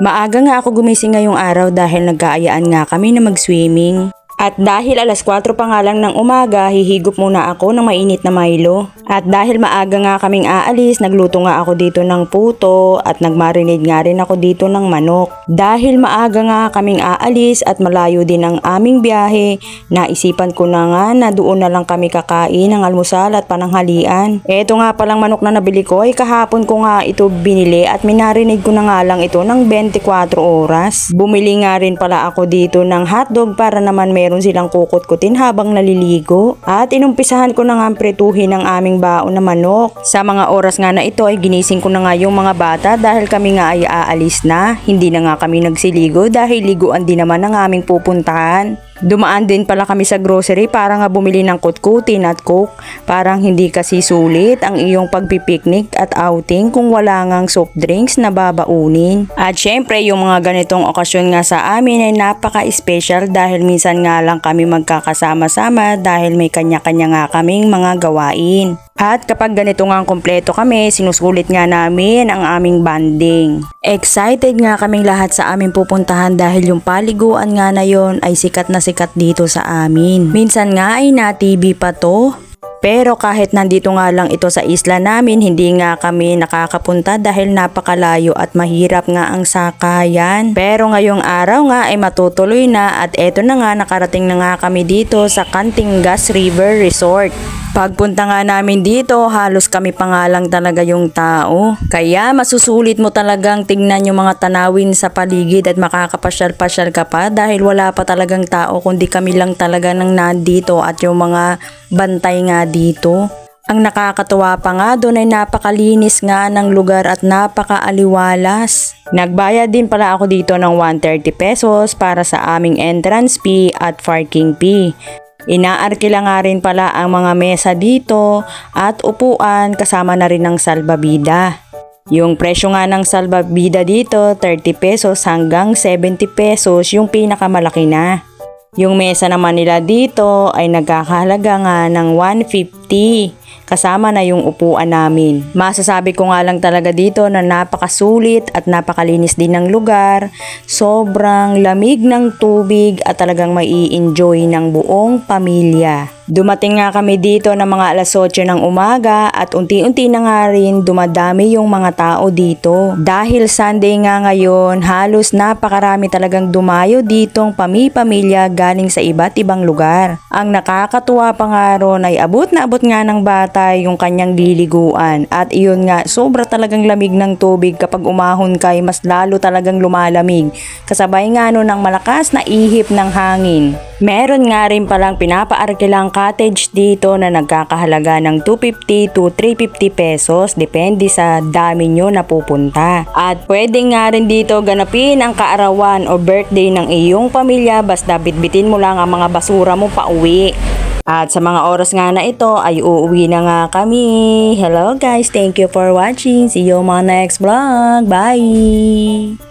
Maaga nga ako gumising ngayong araw dahil nagkaayaan nga kami na mag-swimming. At dahil alas 4 pa nga lang ng umaga, hihigop muna ako ng mainit na Milo. At dahil maaga nga kaming aalis, nagluto nga ako dito ng puto at nagmarinate nga rin ako dito ng manok. Dahil maaga nga kaming aalis at malayo din ang aming biyahe, naisipan ko na nga na doon na lang kami kakain ng almusal at pananghalian. Eto nga palang manok na nabili ko ay kahapon ko nga ito binili at minarinate ko na nga lang ito ng 24 oras. Bumili nga rin pala ako dito ng hotdog para naman meron silang kukut-kutin habang naliligo. At inumpisahan ko na nga pretuhin ang aming baon na manok. Sa mga oras nga na ito ay ginising ko na nga yung mga bata dahil kami nga ay aalis na. Hindi na nga kami nagsiligo dahil liguan din naman ang aming pupuntahan. Dumaan din pala kami sa grocery para nga bumili ng kutkutin at coke. Parang hindi kasi sulit ang iyong pagpipiknik at outing kung wala ngang soft drinks na babaunin. At syempre yung mga ganitong okasyon nga sa amin ay napaka-special dahil minsan nga lang kami magkakasama-sama dahil may kanya-kanya nga kaming mga gawain. At kapag ganito nga kompleto kami, sinusulit nga namin ang aming banding. Excited nga kaming lahat sa aming pupuntahan dahil yung paliguan nga na yon ay sikat na sikat dito sa amin. Minsan nga ay na-TV pa to. Pero kahit nandito nga lang ito sa isla namin, hindi nga kami nakakapunta dahil napakalayo at mahirap nga ang sakayan. Pero ngayong araw nga ay matutuloy na at eto na nga nakarating na nga kami dito sa Cantingas River Resort. Pagpunta nga namin dito, halos kami pa nga lang talaga yung tao. Kaya masusulit mo talagang tingnan yung mga tanawin sa paligid at makakapasyal-pasyal ka pa dahil wala pa talagang tao kundi kami lang talaga nang nandito at yung mga bantay nga dito. Ang nakakatuwa pa nga doon ay napakalinis nga ng lugar at napakaaliwalas. Nagbayad din pala ako dito ng 130 pesos para sa aming entrance fee at parking fee. Inaarkila nga rin pala ang mga mesa dito at upuan kasama na rin ng salbabida. Yung presyo nga ng salbabida dito 30 pesos hanggang 70 pesos yung pinakamalaki na. Yung mesa naman nila dito ay nagkakahalaga nga ng 150 kasama na yung upuan namin. Masasabi ko nga lang talaga dito na napakasulit at napakalinis din ng lugar. Sobrang lamig ng tubig at talagang mai enjoy ng buong pamilya. Dumating nga kami dito ng mga alas 8 ng umaga at unti-unti na nga rin dumadami yung mga tao dito. Dahil Sunday nga ngayon, halos napakarami talagang dumayo ditong pamilya galing sa iba't ibang lugar. Ang nakakatuwa pa nga ron ay abot na abot nga ng bata yung kanyang liliguan. At iyon nga, sobra talagang lamig ng tubig kapag umahon kay mas lalo talagang lumalamig. Kasabay nga nun ng malakas na ihip ng hangin. Meron nga rin palang pinapaarkilang cottage dito na nagkakahalaga ng 250 to 350 pesos depende sa dami nyo na pupunta. At pwede nga rin dito ganapin ang kaarawan o birthday ng iyong pamilya basta bitbitin mo lang ang mga basura mo pa uwi. At sa mga oras nga na ito ay uuwi na nga kami. Hello guys, thank you for watching. See you on my next vlog. Bye!